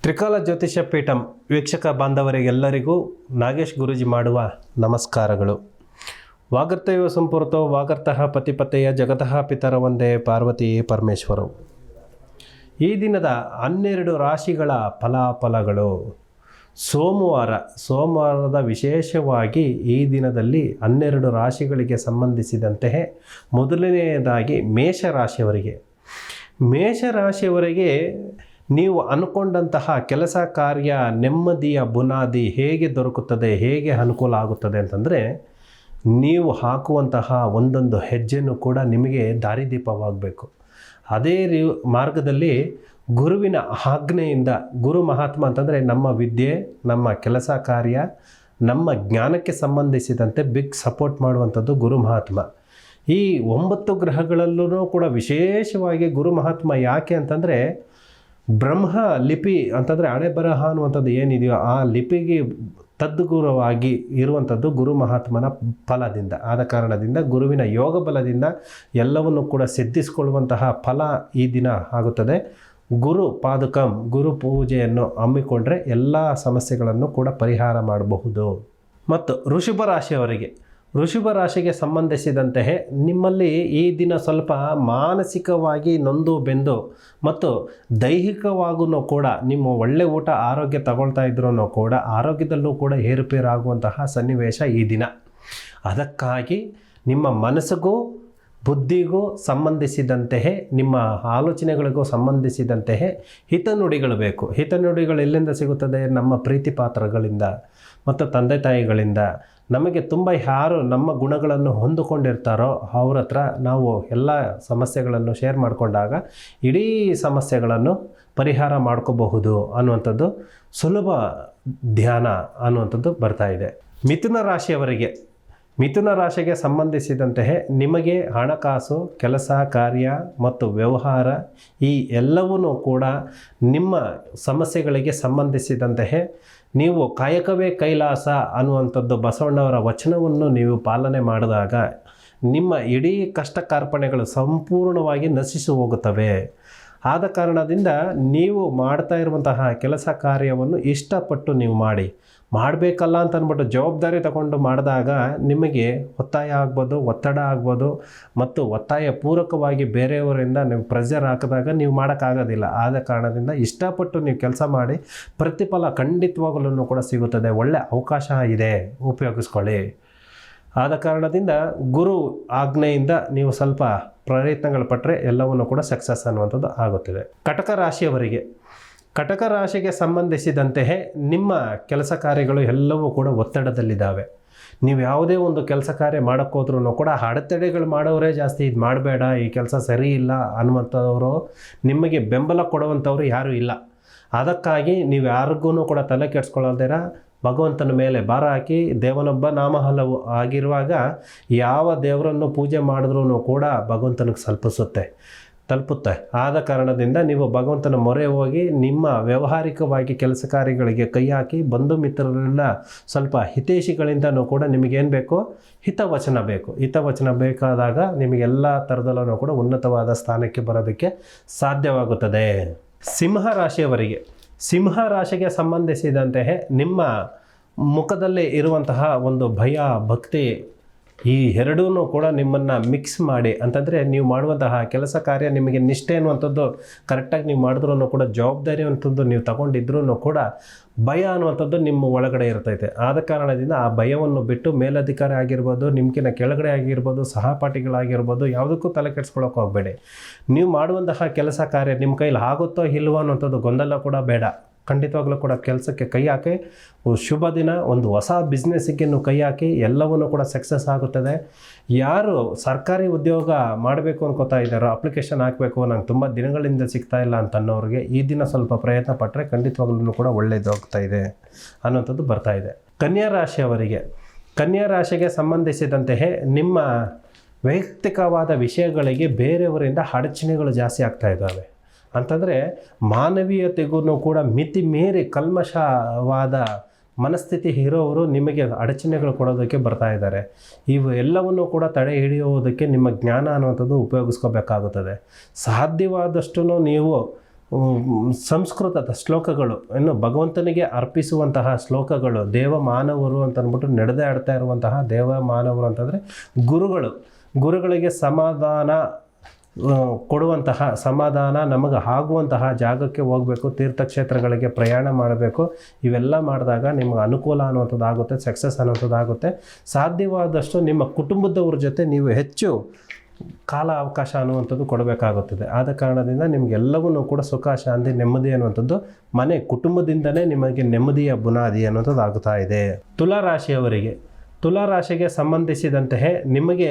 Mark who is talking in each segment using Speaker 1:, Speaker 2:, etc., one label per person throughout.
Speaker 1: ತ್ರಿಕಾಲ ಜ್ಯೋತಿಷ್ಯ ಪೀಠಂ ವೀಕ್ಷಕ ಬಾಂಧವರಿಗೆಲ್ಲರಿಗೂ ನಾಗೇಶ್ ಗುರೂಜಿ ಮಾಡುವ ನಮಸ್ಕಾರಗಳು. ವಾಗರ್ತಯೋ ಸಂಪೂರ್ತೋ ವಾಗರ್ತಃ ಪತಿಪತೆಯ ಜಗತಃ ಪಿತರ ಒಂದೇ ಪಾರ್ವತಿ ಪರಮೇಶ್ವರವು. ಈ ದಿನದ 12 ರಾಶಿಗಳ ಫಲಾಫಲಗಳು. ಸೋಮವಾರದ ವಿಶೇಷವಾಗಿ ಈ ದಿನದಲ್ಲಿ 12 ರಾಶಿಗಳಿಗೆ ಸಂಬಂಧಿಸಿದಂತೆ ಮೊದಲನೆಯದಾಗಿ ಮೇಷರಾಶಿಯವರಿಗೆ ನೀವು ಅಂದ್ಕೊಂಡಂತಹ ಕೆಲಸ ಕಾರ್ಯ ನೆಮ್ಮದಿಯ ಬುನಾದಿ ಹೇಗೆ ದೊರಕುತ್ತದೆ, ಹೇಗೆ ಅನುಕೂಲ ಆಗುತ್ತದೆ ಅಂತಂದರೆ, ನೀವು ಹಾಕುವಂತಹ ಒಂದೊಂದು ಹೆಜ್ಜೆನೂ ಕೂಡ ನಿಮಗೆ ದಾರಿದೀಪವಾಗಬೇಕು. ಅದೇ ಮಾರ್ಗದಲ್ಲಿ ಗುರುವಿನ ಆಜ್ಞೆಯಿಂದ, ಗುರು ಮಹಾತ್ಮ ಅಂತಂದರೆ ನಮ್ಮ ವಿದ್ಯೆ, ನಮ್ಮ ಕೆಲಸ ಕಾರ್ಯ, ನಮ್ಮ ಜ್ಞಾನಕ್ಕೆ ಸಂಬಂಧಿಸಿದಂತೆ ಬಿಗ್ ಸಪೋರ್ಟ್ ಮಾಡುವಂಥದ್ದು ಗುರು ಮಹಾತ್ಮ. ಈ 9 ಗ್ರಹಗಳಲ್ಲೂ ಕೂಡ ವಿಶೇಷವಾಗಿ ಗುರು ಮಹಾತ್ಮ ಯಾಕೆ ಅಂತಂದರೆ, ಬ್ರಹ್ಮ ಲಿಪಿ ಅಂತಂದರೆ ಹಣೆ ಬರಹ ಅನ್ನುವಂಥದ್ದು ಏನಿದೆಯೋ ಆ ಲಿಪಿಗೆ ತದ್ಗುರುವಾಗಿ ಇರುವಂಥದ್ದು ಗುರು ಮಹಾತ್ಮನ ಫಲದಿಂದ. ಆದ ಕಾರಣದಿಂದ ಗುರುವಿನ ಯೋಗ ಬಲದಿಂದ ಎಲ್ಲವನ್ನು ಕೂಡ ಸಿದ್ಧಿಸಿಕೊಳ್ಳುವಂತಹ ಫಲ ಈ ದಿನ ಆಗುತ್ತದೆ. ಗುರು ಪಾದುಕಂ, ಗುರು ಪೂಜೆಯನ್ನು ಹಮ್ಮಿಕೊಂಡ್ರೆ ಎಲ್ಲ ಸಮಸ್ಯೆಗಳನ್ನು ಕೂಡ ಪರಿಹಾರ ಮಾಡಬಹುದು. ಮತ್ತು ವೃಷಭ ರಾಶಿಗೆ ಸಂಬಂಧಿಸಿದಂತೆ ನಿಮ್ಮಲ್ಲಿ ಈ ದಿನ ಸ್ವಲ್ಪ ಮಾನಸಿಕವಾಗಿ ನೊಂದು ಬೆಂದು ಮತ್ತು ದೈಹಿಕವಾಗೂ ಕೂಡ ನಿಮ್ಮ ಒಳ್ಳೆ ಊಟ ಆರೋಗ್ಯ ತಗೊಳ್ತಾ ಇದ್ರೂ ಕೂಡ ಆರೋಗ್ಯದಲ್ಲೂ ಕೂಡ ಏರುಪೇರಾಗುವಂತಹ ಸನ್ನಿವೇಶ ಈ ದಿನ. ಅದಕ್ಕಾಗಿ ನಿಮ್ಮ ಮನಸ್ಸಿಗೂ ಬುದ್ಧಿಗೂ ಸಂಬಂಧಿಸಿದಂತೆ, ನಿಮ್ಮ ಆಲೋಚನೆಗಳಿಗೂ ಸಂಬಂಧಿಸಿದಂತೆ ಹಿತನುಡಿಗಳು ಬೇಕು. ಹಿತನುಡಿಗಳು ಎಲ್ಲಿಂದ ಸಿಗುತ್ತದೆ? ನಮ್ಮ ಪ್ರೀತಿ ಪಾತ್ರಗಳಿಂದ ಮತ್ತು ತಂದೆ ತಾಯಿಗಳಿಂದ. ನಮಗೆ ತುಂಬ ಯಾರು ನಮ್ಮ ಗುಣಗಳನ್ನು ಹೊಂದಿಕೊಂಡಿರ್ತಾರೋ ಅವ್ರ ಹತ್ರ ನಾವು ಎಲ್ಲ ಸಮಸ್ಯೆಗಳನ್ನು ಶೇರ್ ಮಾಡಿಕೊಂಡಾಗ ಇಡೀ ಸಮಸ್ಯೆಗಳನ್ನು ಪರಿಹಾರ ಮಾಡ್ಕೋಬಹುದು ಅನ್ನುವಂಥದ್ದು ಸುಲಭ ಧ್ಯಾನ ಅನ್ನುವಂಥದ್ದು ಬರ್ತಾ ಇದೆ. ಮಿಥುನ ರಾಶಿಗೆ ಸಂಬಂಧಿಸಿದಂತೆ ನಿಮಗೆ ಹಣಕಾಸು, ಕೆಲಸ ಕಾರ್ಯ ಮತ್ತು ವ್ಯವಹಾರ ಈ ಎಲ್ಲವೂ ಕೂಡ ನಿಮ್ಮ ಸಮಸ್ಯೆಗಳಿಗೆ ಸಂಬಂಧಿಸಿದಂತೆ ನೀವು ಕಾಯಕವೇ ಕೈಲಾಸ ಅನ್ನುವಂಥದ್ದು ಬಸವಣ್ಣವರ ವಚನವನ್ನು ನೀವು ಪಾಲನೆ ಮಾಡಿದಾಗ ನಿಮ್ಮ ಇಡೀ ಕಷ್ಟ ಕಾರ್ಪಣ್ಯಗಳು ಸಂಪೂರ್ಣವಾಗಿ ನಶಿಸಿ ಹೋಗುತ್ತವೆ. ಆದ ಕಾರಣದಿಂದ ನೀವು ಮಾಡ್ತಾ ಇರುವಂತಹ ಕೆಲಸ ಕಾರ್ಯವನ್ನು ಇಷ್ಟಪಟ್ಟು ನೀವು ಮಾಡಬೇಕಲ್ಲ ಅಂತ ಅಂದ್ಬಿಟ್ಟು ಜವಾಬ್ದಾರಿ ತಗೊಂಡು ಮಾಡಿದಾಗ ನಿಮಗೆ ಒತ್ತಾಯ ಆಗ್ಬೋದು, ಒತ್ತಡ ಆಗ್ಬೋದು, ಮತ್ತು ಒತ್ತಾಯ ಪೂರ್ವಕವಾಗಿ ಬೇರೆಯವರಿಂದ ನೀವು ಪ್ರೆಷರ್ ಹಾಕಿದಾಗ ನೀವು ಮಾಡೋಕ್ಕಾಗೋದಿಲ್ಲ. ಆದ ಕಾರಣದಿಂದ ಇಷ್ಟಪಟ್ಟು ನೀವು ಕೆಲಸ ಮಾಡಿ ಪ್ರತಿಫಲ ಖಂಡಿತವಾಗಲೂ ಕೂಡ ಸಿಗುತ್ತದೆ. ಒಳ್ಳೆ ಅವಕಾಶ ಇದೆ, ಉಪಯೋಗಿಸ್ಕೊಳ್ಳಿ. ಆದ ಕಾರಣದಿಂದ ಗುರು ಆಜ್ಞೆಯಿಂದ ನೀವು ಸ್ವಲ್ಪ ಪ್ರಯತ್ನಗಳು ಪಟ್ಟರೆ ಎಲ್ಲವನ್ನು ಕೂಡ ಸಕ್ಸಸ್ ಅನ್ನುವಂಥದ್ದು ಆಗುತ್ತದೆ. ಕಟಕ ರಾಶಿಗೆ ಸಂಬಂಧಿಸಿದಂತೆ ನಿಮ್ಮ ಕೆಲಸ ಕಾರ್ಯಗಳು ಎಲ್ಲವೂ ಕೂಡ ಒತ್ತಡದಲ್ಲಿದ್ದಾವೆ. ನೀವು ಯಾವುದೇ ಒಂದು ಕೆಲಸ ಕಾರ್ಯ ಮಾಡೋಕ್ಕೋದ್ರೂ ಕೂಡ ಅಡೆತಡೆಗಳು ಮಾಡೋರೇ ಜಾಸ್ತಿ. ಇದು ಮಾಡಬೇಡ, ಈ ಕೆಲಸ ಸರಿ ಇಲ್ಲ ಅನ್ನುವಂಥವರು, ನಿಮಗೆ ಬೆಂಬಲ ಕೊಡುವಂಥವ್ರು ಯಾರೂ ಇಲ್ಲ. ಅದಕ್ಕಾಗಿ ನೀವು ಯಾರಿಗೂ ಕೂಡ ತಲೆ ಕೆಡಿಸ್ಕೊಳ್ಳೋದಿರ ಭಗವಂತನ ಮೇಲೆ ಭಾರ ಹಾಕಿ, ದೇವನೊಬ್ಬ ನಾಮ ಹಲವು ಆಗಿರುವಾಗ ಯಾವ ದೇವರನ್ನು ಪೂಜೆ ಮಾಡಿದ್ರೂ ಕೂಡ ಭಗವಂತನಿಗೆ ತಲುಪುತ್ತೆ. ಆದ ಕಾರಣದಿಂದ ನೀವು ಭಗವಂತನ ಮೊರೆ ಹೋಗಿ ನಿಮ್ಮ ವ್ಯಾವಹಾರಿಕವಾಗಿ ಕೆಲಸ ಕಾರ್ಯಗಳಿಗೆ ಕೈ ಹಾಕಿ, ಬಂಧು ಮಿತ್ರರೆಲ್ಲ ಸ್ವಲ್ಪ ಹಿತೈಷಿಗಳಿಂದನೂ ಕೂಡ ನಿಮಗೇನು ಬೇಕು? ಹಿತವಚನ ಬೇಕು. ಹಿತವಚನ ಬೇಕಾದಾಗ ನಿಮಗೆಲ್ಲ ಥರದಲ್ಲೂ ಕೂಡ ಉನ್ನತವಾದ ಸ್ಥಾನಕ್ಕೆ ಬರೋದಕ್ಕೆ ಸಾಧ್ಯವಾಗುತ್ತದೆ. ಸಿಂಹ ರಾಶಿಗೆ ಸಂಬಂಧಿಸಿದಂತೆ ನಿಮ್ಮ ಮುಖದಲ್ಲೇ ಇರುವಂತಹ ಒಂದು ಭಯ, ಭಕ್ತಿ ಈ ಎರಡೂ ಕೂಡ ನಿಮ್ಮನ್ನು ಮಿಕ್ಸ್ ಮಾಡಿ, ಅಂತಂದರೆ ನೀವು ಮಾಡುವಂತಹ ಕೆಲಸ ಕಾರ್ಯ ನಿಮಗೆ ನಿಷ್ಠೆ ಅನ್ನುವಂಥದ್ದು ಕರೆಕ್ಟಾಗಿ ನೀವು ಮಾಡಿದ್ರೂ ಕೂಡ, ಜವಾಬ್ದಾರಿ ಅನ್ನುವಂಥದ್ದು ನೀವು ತಗೊಂಡಿದ್ರೂ ಕೂಡ ಭಯ ಅನ್ನುವಂಥದ್ದು ನಿಮ್ಮ ಒಳಗಡೆ ಇರ್ತೈತೆ. ಆದ ಕಾರಣದಿಂದ ಆ ಭಯವನ್ನು ಬಿಟ್ಟು ಮೇಲಧಿಕಾರಿ ಆಗಿರ್ಬೋದು, ನಿಮ್ಗಿನ ಕೆಳಗಡೆ ಆಗಿರ್ಬೋದು, ಸಹಪಾಠಿಗಳಾಗಿರ್ಬೋದು, ಯಾವುದಕ್ಕೂ ತಲೆ ಕೆಡಿಸ್ಕೊಳ್ಳೋಕೆ ಹೋಗಬೇಡಿ. ನೀವು ಮಾಡುವಂತಹ ಕೆಲಸ ಕಾರ್ಯ ನಿಮ್ಮ ಕೈಲಿ ಆಗುತ್ತೋ ಇಲ್ವೋ ಅನ್ನುವಂಥದ್ದು ಗೊಂದಲ ಕೂಡ ಬೇಡ. ಖಂಡಿತವಾಗ್ಲೂ ಕೂಡ ಕೆಲಸಕ್ಕೆ ಕೈ ಹಾಕಿ, ಶುಭ ದಿನ, ಒಂದು ಹೊಸ ಬಿಸ್ನೆಸ್ಸಿಗೆ ಕೈ ಹಾಕಿ, ಎಲ್ಲವನ್ನೂ ಕೂಡ ಸಕ್ಸಸ್ ಆಗುತ್ತದೆ. ಯಾರು ಸರ್ಕಾರಿ ಉದ್ಯೋಗ ಮಾಡಬೇಕು ಅನ್ಕೋತಾ ಇದ್ದಾರೋ, ಅಪ್ಲಿಕೇಶನ್ ಹಾಕಬೇಕು, ನಂಗೆ ತುಂಬ ದಿನಗಳಿಂದ ಸಿಗ್ತಾ ಇಲ್ಲ ಅಂತನ್ನೋರಿಗೆ ಈ ದಿನ ಸ್ವಲ್ಪ ಪ್ರಯತ್ನ ಪಟ್ಟರೆ ಖಂಡಿತವಾಗ್ಲೂ ಕೂಡ ಒಳ್ಳೆಯದಾಗ್ತಾ ಇದೆ ಅನ್ನೋಂಥದ್ದು ಬರ್ತಾ ಇದೆ. ಕನ್ಯಾ ರಾಶಿಗೆ ಸಂಬಂಧಿಸಿದಂತೆ ನಿಮ್ಮ ವೈಯಕ್ತಿಕವಾದ ವಿಷಯಗಳಿಗೆ ಬೇರೆಯವರಿಂದ ಅಡಚಣೆಗಳು ಜಾಸ್ತಿ ಆಗ್ತಾ ಇದ್ದಾವೆ. ಅಂತಂದರೆ ಮಾನವೀಯತೆಗೂ ಕೂಡ ಮಿತಿ ಮೀರಿ ಕಲ್ಮಶವಾದ ಮನಸ್ಥಿತಿ ಇರೋರು ನಿಮಗೆ ಅಡಚಣೆಗಳು ಕೊಡೋದಕ್ಕೆ ಬರ್ತಾ ಇದ್ದಾರೆ. ಇವು ಎಲ್ಲವನ್ನು ಕೂಡ ತಡೆ ಹಿಡಿಯುವುದಕ್ಕೆ ನಿಮ್ಮ ಜ್ಞಾನ ಅನ್ನುವಂಥದ್ದು ಉಪಯೋಗಿಸ್ಕೋಬೇಕಾಗುತ್ತದೆ. ಸಾಧ್ಯವಾದಷ್ಟು ನೀವು ಸಂಸ್ಕೃತದ ಶ್ಲೋಕಗಳು, ಇನ್ನು ಭಗವಂತನಿಗೆ ಅರ್ಪಿಸುವಂತಹ ಶ್ಲೋಕಗಳು, ದೇವ ಮಾನವರು ಅಂತ ಅಂದ್ಬಿಟ್ಟು ನಡೆದೇ ಆಡ್ತಾ ಇರುವಂತಹ ದೇವ ಮಾನವರು ಅಂತಂದರೆ ಗುರುಗಳಿಗೆ ಸಮಾಧಾನ ಕೊಡುವಂತಹ, ಸಮಾಧಾನ ನಮಗೆ ಆಗುವಂತಹ ಜಾಗಕ್ಕೆ ಹೋಗಬೇಕು, ತೀರ್ಥಕ್ಷೇತ್ರಗಳಿಗೆ ಪ್ರಯಾಣ ಮಾಡಬೇಕು. ಇವೆಲ್ಲ ಮಾಡಿದಾಗ ನಿಮಗೆ ಅನುಕೂಲ ಅನ್ನುವಂಥದ್ದು ಆಗುತ್ತೆ, ಸಕ್ಸಸ್ ಅನ್ನುವಂಥದ್ದು ಆಗುತ್ತೆ. ಸಾಧ್ಯವಾದಷ್ಟು ನಿಮ್ಮ ಕುಟುಂಬದವ್ರ ಜೊತೆ ನೀವು ಹೆಚ್ಚು ಕಾಲ ಅವಕಾಶ ಅನ್ನುವಂಥದ್ದು ಕೊಡಬೇಕಾಗುತ್ತದೆ. ಆದ ಕಾರಣದಿಂದ ನಿಮಗೆಲ್ಲವೂ ಕೂಡ ಸುಖ, ಶಾಂತಿ, ನೆಮ್ಮದಿ ಅನ್ನುವಂಥದ್ದು ಮನೆ ಕುಟುಂಬದಿಂದಲೇ ನಿಮಗೆ ನೆಮ್ಮದಿಯ ಬುನಾದಿ ಅನ್ನುವಂಥದ್ದು ಆಗುತ್ತಾ ಇದೆ. ತುಲಾರಾಶಿಗೆ ಸಂಬಂಧಿಸಿದಂತೆ ನಿಮಗೆ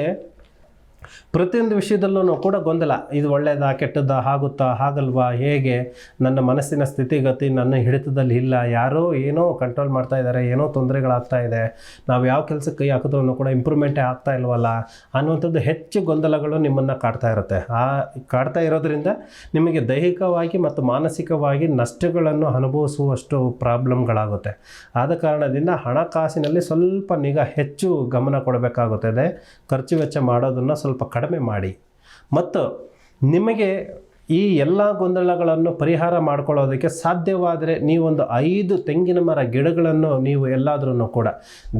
Speaker 1: ಪ್ರತಿಯೊಂದು ವಿಷಯದಲ್ಲೂ ಕೂಡ ಗೊಂದಲ. ಇದು ಒಳ್ಳೆಯದಾ ಕೆಟ್ಟದ್ದಾ, ಆಗುತ್ತಾ ಆಗಲ್ವಾ, ಹೇಗೆ, ನನ್ನ ಮನಸ್ಸಿನ ಸ್ಥಿತಿಗತಿ ನನ್ನ ಹಿಡಿತದಲ್ಲಿ ಇಲ್ಲ, ಯಾರೋ ಏನೋ ಕಂಟ್ರೋಲ್ ಮಾಡ್ತಾ ಇದ್ದಾರೆ, ಏನೋ ತೊಂದರೆಗಳಾಗ್ತಾ ಇದೆ, ನಾವು ಯಾವ ಕೆಲಸಕ್ಕೆ ಕೈ ಹಾಕಿದ್ರೂ ಕೂಡ ಇಂಪ್ರೂವ್ಮೆಂಟೇ ಆಗ್ತಾ ಇಲ್ವಲ್ಲ ಅನ್ನುವಂಥದ್ದು ಹೆಚ್ಚು ಗೊಂದಲಗಳು ನಿಮ್ಮನ್ನು ಕಾಡ್ತಾ ಇರುತ್ತೆ. ಕಾಡ್ತಾ ಇರೋದ್ರಿಂದ ನಿಮಗೆ ದೈಹಿಕವಾಗಿ ಮತ್ತು ಮಾನಸಿಕವಾಗಿ ನಷ್ಟಗಳನ್ನು ಅನುಭವಿಸುವಷ್ಟು ಪ್ರಾಬ್ಲಮ್ಗಳಾಗುತ್ತೆ. ಆದ ಕಾರಣದಿಂದ ಹಣಕಾಸಿನಲ್ಲಿ ಸ್ವಲ್ಪ ನಿಗಾ, ಹೆಚ್ಚು ಗಮನ ಕೊಡಬೇಕಾಗುತ್ತದೆ. ಖರ್ಚು ವೆಚ್ಚ ಮಾಡೋದನ್ನು ಸ್ವಲ್ಪ ಕಡಿಮೆ ಮಾಡಿ. ಮತ್ತು ನಿಮಗೆ ಈ ಎಲ್ಲ ಗೊಂದಲಗಳನ್ನು ಪರಿಹಾರ ಮಾಡ್ಕೊಳ್ಳೋದಕ್ಕೆ ಸಾಧ್ಯವಾದರೆ ನೀವೊಂದು 5 ತೆಂಗಿನ ಮರ ಗಿಡಗಳನ್ನು ನೀವು ಎಲ್ಲಾದ್ರೂ ಕೂಡ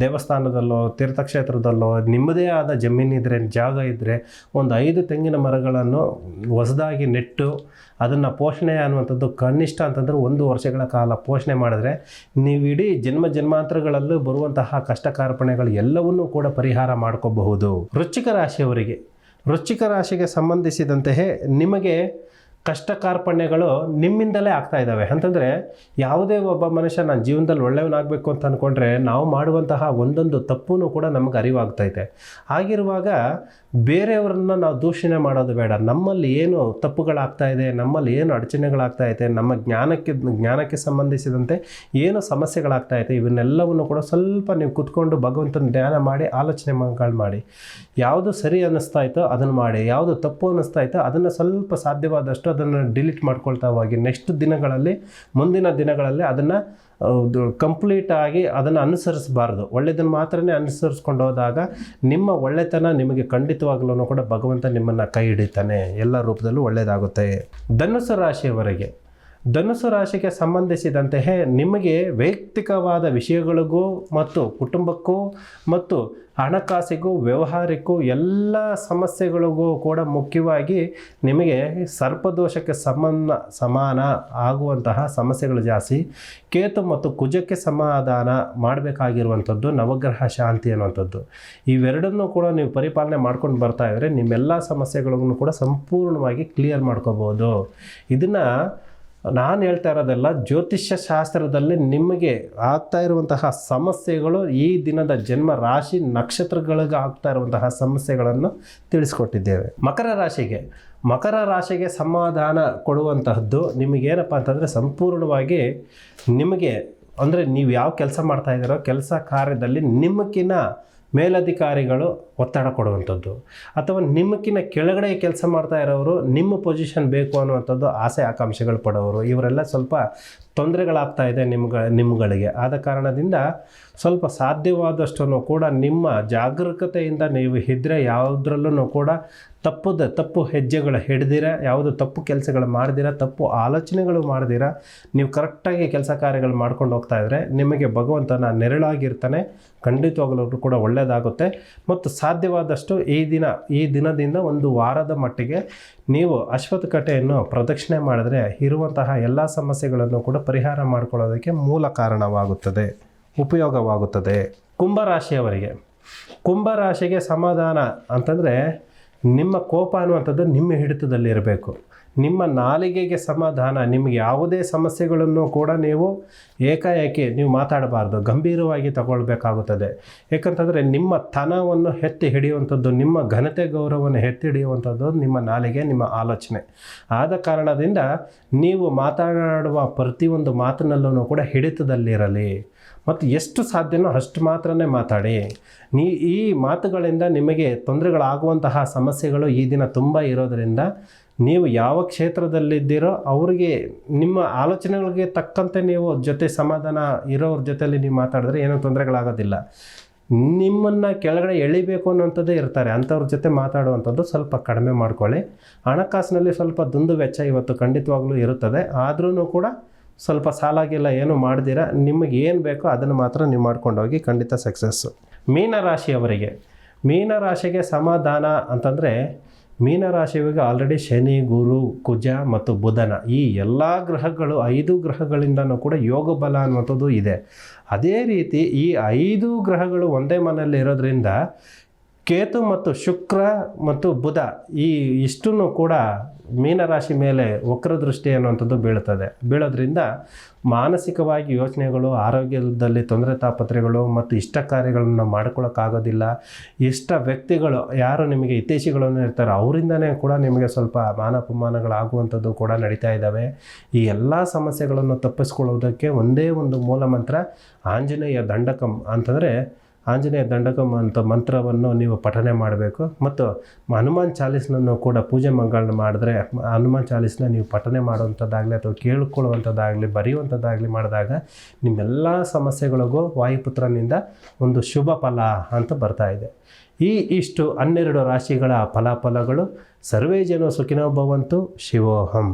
Speaker 1: ದೇವಸ್ಥಾನದಲ್ಲೋ ತೀರ್ಥಕ್ಷೇತ್ರದಲ್ಲೋ ನಿಮ್ಮದೇ ಆದ ಜಮೀನಿದ್ರೆ, ಜಾಗ ಇದ್ದರೆ ಒಂದು 5 ತೆಂಗಿನ ಮರಗಳನ್ನು ಹೊಸದಾಗಿ ನೆಟ್ಟು ಅದನ್ನು ಪೋಷಣೆ ಅನ್ನುವಂಥದ್ದು ಕನಿಷ್ಠ ಅಂತಂದರೆ 1 ವರ್ಷಗಳ ಕಾಲ ಪೋಷಣೆ ಮಾಡಿದ್ರೆ ನೀವು ಇಡೀ ಜನ್ಮಾಂತರಗಳಲ್ಲೂ ಬರುವಂತಹ ಕಷ್ಟ ಕಾರ್ಪಣ್ಯಗಳು ಎಲ್ಲವನ್ನೂ ಕೂಡ ಪರಿಹಾರ ಮಾಡ್ಕೋಬಹುದು. ವೃಶ್ಚಿಕ ರಾಶಿಗೆ ಸಂಬಂಧಿಸಿದಂತೆ ನಿಮಗೆ ಕಷ್ಟ ಕಾರ್ಪಣ್ಯಗಳು ನಿಮ್ಮಿಂದಲೇ ಆಗ್ತಾ ಇದ್ದಾವೆ. ಅಂತಂದರೆ ಯಾವುದೇ ಒಬ್ಬ ಮನುಷ್ಯ ನಾನು ಜೀವನದಲ್ಲಿ ಒಳ್ಳೆಯವನಾಗಬೇಕು ಅಂತ ಅಂದ್ಕೊಂಡ್ರೆ ನಾವು ಮಾಡುವಂತಹ ಒಂದೊಂದು ತಪ್ಪು ಕೂಡ ನಮಗೆ ಅರಿವಾಗ್ತೈತೆ. ಆಗಿರುವಾಗ ಬೇರೆಯವ್ರನ್ನ ನಾವು ದೂಷಣೆ ಮಾಡೋದು ಬೇಡ. ನಮ್ಮಲ್ಲಿ ಏನು ತಪ್ಪುಗಳಾಗ್ತಾ ಇದೆ, ನಮ್ಮಲ್ಲಿ ಏನು ಅಡಚಣೆಗಳಾಗ್ತಾ ಇದೆ, ನಮ್ಮ ಜ್ಞಾನಕ್ಕೆ ಸಂಬಂಧಿಸಿದಂತೆ ಏನು ಸಮಸ್ಯೆಗಳಾಗ್ತಾ ಇದೆ, ಇವನ್ನೆಲ್ಲವನ್ನು ಕೂಡ ಸ್ವಲ್ಪ ನೀವು ಕುತ್ಕೊಂಡು ಭಗವಂತನ ಧ್ಯಾನ ಮಾಡಿ ಆಲೋಚನೆಗಳು ಮಾಡಿ. ಯಾವುದು ಸರಿ ಅನ್ನಿಸ್ತಾ ಇತ್ತೋ ಅದನ್ನು ಮಾಡಿ, ಯಾವುದು ತಪ್ಪು ಅನ್ನಿಸ್ತಾ ಇತ್ತೋ ಅದನ್ನು ಸ್ವಲ್ಪ ಸಾಧ್ಯವಾದಷ್ಟು ಅದನ್ನು ಡಿಲೀಟ್ ಮಾಡ್ಕೊಳ್ತಾ ಹೋಗಿ. ಮುಂದಿನ ದಿನಗಳಲ್ಲಿ ಅದನ್ನು ಕಂಪ್ಲೀಟಾಗಿ ಅದನ್ನು ಅನುಸರಿಸಬಾರ್ದು. ಒಳ್ಳೆಯದನ್ನು ಮಾತ್ರನೇ ಅನುಸರಿಸ್ಕೊಂಡು ಹೋದಾಗ ನಿಮ್ಮ ಒಳ್ಳೆತನ ನಿಮಗೆ ಖಂಡಿತವಾಗ್ಲೂ ಕೂಡ ಭಗವಂತ ನಿಮ್ಮನ್ನು ಕೈ ಹಿಡಿತಾನೆ, ಎಲ್ಲ ರೂಪದಲ್ಲೂ ಒಳ್ಳೆಯದಾಗುತ್ತೆ. ಧನುಸ್ಸು ರಾಶಿಗೆ ಸಂಬಂಧಿಸಿದಂತೆ ನಿಮಗೆ ವೈಯಕ್ತಿಕವಾದ ವಿಷಯಗಳಿಗೂ ಮತ್ತು ಕುಟುಂಬಕ್ಕೂ ಮತ್ತು ಹಣಕಾಸಿಗೂ ವ್ಯವಹಾರಕ್ಕೂ ಎಲ್ಲ ಸಮಸ್ಯೆಗಳಿಗೂ ಕೂಡ ಮುಖ್ಯವಾಗಿ ನಿಮಗೆ ಸರ್ಪದೋಷಕ್ಕೆ ಸಮಾನ ಆಗುವಂತಹ ಸಮಸ್ಯೆಗಳು ಜಾಸ್ತಿ. ಕೇತು ಮತ್ತು ಕುಜಕ್ಕೆ ಸಮಾಧಾನ ಮಾಡಬೇಕಾಗಿರುವಂಥದ್ದು ನವಗ್ರಹ ಶಾಂತಿ ಅನ್ನುವಂಥದ್ದು. ಇವೆರಡನ್ನೂ ಕೂಡ ನೀವು ಪರಿಪಾಲನೆ ಮಾಡ್ಕೊಂಡು ಬರ್ತಾ ಇದ್ದರೆ ನಿಮ್ಮೆಲ್ಲ ಸಮಸ್ಯೆಗಳನ್ನು ಕೂಡ ಸಂಪೂರ್ಣವಾಗಿ ಕ್ಲಿಯರ್ ಮಾಡ್ಕೋಬೋದು. ಇದನ್ನು ನಾನು ಹೇಳ್ತಾ ಇರೋದೆಲ್ಲ ಜ್ಯೋತಿಷ್ಯ ಶಾಸ್ತ್ರದಲ್ಲಿ ನಿಮಗೆ ಆಗ್ತಾ ಇರುವಂತಹ ಸಮಸ್ಯೆಗಳು, ಈ ದಿನದ ಜನ್ಮ ರಾಶಿ ನಕ್ಷತ್ರಗಳಿಗೆ ಆಗ್ತಾ ಇರುವಂತಹ ಸಮಸ್ಯೆಗಳನ್ನು ತಿಳಿಸ್ಕೊಟ್ಟಿದ್ದೇವೆ. ಮಕರ ರಾಶಿಗೆ ಸಮಾಧಾನ ಕೊಡುವಂತಹದ್ದು ನಿಮಗೇನಪ್ಪ ಅಂತಂದರೆ ಸಂಪೂರ್ಣವಾಗಿ ನಿಮಗೆ ಅಂದರೆ ನೀವು ಯಾವ ಕೆಲಸ ಮಾಡ್ತಾ ಇದ್ದೀರೋ ಕೆಲಸ ಕಾರ್ಯದಲ್ಲಿ ನಿಮ್ಮಕ್ಕಿಂತ ಮೇಲಧಿಕಾರಿಗಳು ಒತ್ತಡ ಕೊಡುವಂಥದ್ದು, ಅಥವಾ ನಿಮ್ಮಕ್ಕಿಂತ ಕೆಳಗಡೆ ಕೆಲಸ ಮಾಡ್ತಾ ಇರೋರು ನಿಮ್ಮ ಪೊಸಿಷನ್ ಬೇಕು ಅನ್ನುವಂಥದ್ದು ಆಸೆ ಆಕಾಂಕ್ಷೆಗಳು ಪಡೋರು, ಇವರೆಲ್ಲ ಸ್ವಲ್ಪ ತೊಂದರೆಗಳಾಗ್ತಾ ಇದೆ ನಿಮ್ಮಗಳಿಗೆ. ಆದ ಕಾರಣದಿಂದ ಸ್ವಲ್ಪ ಸಾಧ್ಯವಾದಷ್ಟು ಕೂಡ ನಿಮ್ಮ ಜಾಗರೂಕತೆಯಿಂದ ನೀವು ಇದ್ದರೆ ಯಾವುದ್ರಲ್ಲೂ ಕೂಡ ತಪ್ಪು ಹೆಜ್ಜೆಗಳು ಹಿಡ್ದಿರ, ಯಾವುದು ತಪ್ಪು ಕೆಲಸಗಳು ಮಾಡ್ದಿರ, ತಪ್ಪು ಆಲೋಚನೆಗಳು ಮಾಡ್ದಿರ ನೀವು ಕರೆಕ್ಟಾಗಿ ಕೆಲಸ ಕಾರ್ಯಗಳು ಮಾಡ್ಕೊಂಡು ಹೋಗ್ತಾ ಇದ್ದರೆ ನಿಮಗೆ ಭಗವಂತನ ನೆರಳಾಗಿರ್ತಾನೆ. ಖಂಡಿತವಾಗಲೂ ಕೂಡ ಒಳ್ಳೆಯದಾಗುತ್ತೆ. ಮತ್ತು ಸಾಧ್ಯವಾದಷ್ಟು ಈ ದಿನದಿಂದ 1 ವಾರದ ಮಟ್ಟಿಗೆ ನೀವು ಅಶ್ವತ್ಥಕಟ್ಟೆಯನ್ನು ಪ್ರದಕ್ಷಿಣೆ ಮಾಡಿದ್ರೆ ಇರುವಂತಹ ಎಲ್ಲ ಸಮಸ್ಯೆಗಳನ್ನು ಕೂಡ ಪರಿಹಾರ ಮಾಡಿಕೊಳ್ಳೋದಕ್ಕೆ ಮೂಲ ಕಾರಣವಾಗುತ್ತದೆ, ಉಪಯೋಗವಾಗುತ್ತದೆ. ಕುಂಭರಾಶಿಗೆ ಸಮಾಧಾನ ಅಂತಂದರೆ ನಿಮ್ಮ ಕೋಪ ಅನ್ನುವಂಥದ್ದು ನಿಮ್ಮ ಹಿಡಿತದಲ್ಲಿರಬೇಕು. ನಿಮ್ಮ ನಾಲಿಗೆಗೆ ಸಮಾಧಾನ. ನಿಮಗೆ ಯಾವುದೇ ಸಮಸ್ಯೆಗಳನ್ನು ಕೂಡ ನೀವು ಏಕಾಏಕಿ ನೀವು ಮಾತಾಡಬಾರ್ದು, ಗಂಭೀರವಾಗಿ ತಗೊಳ್ಬೇಕಾಗುತ್ತದೆ. ಏಕೆಂತಂದರೆ ನಿಮ್ಮ ತನವನ್ನು ಎತ್ತಿ ಹಿಡಿಯುವಂಥದ್ದು, ನಿಮ್ಮ ಘನತೆ ಗೌರವವನ್ನು ಎತ್ತಿ ಹಿಡಿಯುವಂಥದ್ದು ನಿಮ್ಮ ನಾಲಿಗೆ, ನಿಮ್ಮ ಆಲೋಚನೆ. ಆದ ಕಾರಣದಿಂದ ನೀವು ಮಾತನಾಡುವ ಪ್ರತಿಯೊಂದು ಮಾತಿನಲ್ಲೂ ಕೂಡ ಹಿಡಿತದಲ್ಲಿರಲಿ ಮತ್ತು ಎಷ್ಟು ಸಾಧ್ಯನೋ ಅಷ್ಟು ಮಾತ್ರನೇ ಮಾತಾಡಿ. ಈ ಮಾತುಗಳಿಂದ ನಿಮಗೆ ತೊಂದರೆಗಳಾಗುವಂತಹ ಸಮಸ್ಯೆಗಳು ಈ ದಿನ ತುಂಬ ಇರೋದರಿಂದ ನೀವು ಯಾವ ಕ್ಷೇತ್ರದಲ್ಲಿದ್ದೀರೋ ಅವರಿಗೆ ನಿಮ್ಮ ಆಲೋಚನೆಗಳಿಗೆ ತಕ್ಕಂತೆ ನೀವು ಜೊತೆ ಸಮಾಧಾನ ಇರೋರ ಜೊತೆಯಲ್ಲಿ ನೀವು ಮಾತಾಡಿದ್ರೆ ಏನೂ ತೊಂದರೆಗಳಾಗೋದಿಲ್ಲ. ನಿಮ್ಮನ್ನು ಕೆಳಗಡೆ ಎಳಿಬೇಕು ಅನ್ನೋಂಥದ್ದೇ ಇರ್ತಾರೆ. ಅಂಥವ್ರ ಜೊತೆ ಮಾತಾಡುವಂಥದ್ದು ಸ್ವಲ್ಪ ಕಡಿಮೆ ಮಾಡ್ಕೊಳ್ಳಿ. ಹಣಕಾಸಿನಲ್ಲಿ ಸ್ವಲ್ಪ ದುಂದು ವೆಚ್ಚ ಇವತ್ತು ಖಂಡಿತವಾಗ್ಲೂ ಇರುತ್ತದೆ. ಆದ್ರೂ ಕೂಡ ಸ್ವಲ್ಪ ಸಾಲಾಗಿಲ್ಲ ಏನು ಮಾಡ್ದಿರ ನಿಮಗೆ ಏನು ಬೇಕೋ ಅದನ್ನು ಮಾತ್ರ ನೀವು ಮಾಡ್ಕೊಂಡೋಗಿ ಖಂಡಿತ ಸಕ್ಸಸ್ಸು. ಮೀನರಾಶಿಯವರಿಗೆ, ಮೀನರಾಶಿಗೆ ಸಮಾಧಾನ ಅಂತಂದರೆ, ಮೀನರಾಶಿಯವರಿಗೆ ಆಲ್ರೆಡಿ ಶನಿ, ಗುರು, ಕುಜ ಮತ್ತು ಬುಧನ ಈ ಎಲ್ಲ ಗ್ರಹಗಳು 5 ಗ್ರಹಗಳಿಂದನೂ ಕೂಡ ಯೋಗ ಬಲ ಅನ್ನುವಂಥದ್ದು ಇದೆ. ಅದೇ ರೀತಿ ಈ 5 ಗ್ರಹಗಳು ಒಂದೇ ಮನೆಯಲ್ಲಿ ಇರೋದ್ರಿಂದ ಕೇತು ಮತ್ತು ಶುಕ್ರ ಮತ್ತು ಬುಧ ಈ ಇಷ್ಟನ್ನು ಕೂಡ ಮೀನರಾಶಿ ಮೇಲೆ ವಕ್ರದೃಷ್ಟಿ ಅನ್ನುವಂಥದ್ದು ಬೀಳೋದ್ರಿಂದ ಮಾನಸಿಕವಾಗಿ ಯೋಚನೆಗಳು, ಆರೋಗ್ಯದಲ್ಲಿ ತೊಂದರೆ ತಾಪತ್ರೆಗಳು ಮತ್ತು ಇಷ್ಟ ಕಾರ್ಯಗಳನ್ನು ಮಾಡ್ಕೊಳ್ಳೋಕ್ಕಾಗೋದಿಲ್ಲ. ಇಷ್ಟ ವ್ಯಕ್ತಿಗಳು ಯಾರು ನಿಮಗೆ ಹಿತೈಷಿಗಳನ್ನು ಇರ್ತಾರೆ ಅವರಿಂದನೇ ಕೂಡ ನಿಮಗೆ ಸ್ವಲ್ಪ ಮಾನಾಪಮಾನಗಳಾಗುವಂಥದ್ದು ಕೂಡ ನಡೀತಾ ಇದ್ದಾವೆ. ಈ ಎಲ್ಲ ಸಮಸ್ಯೆಗಳನ್ನು ತಪ್ಪಿಸ್ಕೊಳ್ಳೋದಕ್ಕೆ ಒಂದೇ ಒಂದು ಮೂಲ ಮಂತ್ರ ಆಂಜನೇಯ ದಂಡಕಂ ಅಂತಂದರೆ ಆಂಜನೇಯ ದಂಡಕಂ ಅಂತ ಮಂತ್ರವನ್ನು ನೀವು ಪಠನೆ ಮಾಡಬೇಕು. ಮತ್ತು ಹನುಮಾನ್ ಚಾಲೀಸ್ನನ್ನು ಕೂಡ ಪೂಜೆ ಮಂಗಳನ್ನ ಮಾಡಿದ್ರೆ ಹನುಮಾನ್ ಚಾಲೀಸ್ನ ನೀವು ಪಠನೆ ಮಾಡುವಂಥದ್ದಾಗಲಿ ಅಥವಾ ಕೇಳ್ಕೊಳ್ಳುವಂಥದ್ದಾಗಲಿ ಬರೆಯುವಂಥದ್ದಾಗಲಿ ಮಾಡಿದಾಗ ನಿಮ್ಮೆಲ್ಲ ಸಮಸ್ಯೆಗಳಿಗೂ ವಾಯುಪುತ್ರನಿಂದ ಒಂದು ಶುಭ ಫಲ ಅಂತ ಬರ್ತಾ ಇದೆ. ಇಷ್ಟು 12 ರಾಶಿಗಳ ಫಲಾಫಲಗಳು. ಸರ್ವೇ ಜನ ಸುಖಿನೋ ಭವಂತು. ಶಿವೋಹಂ.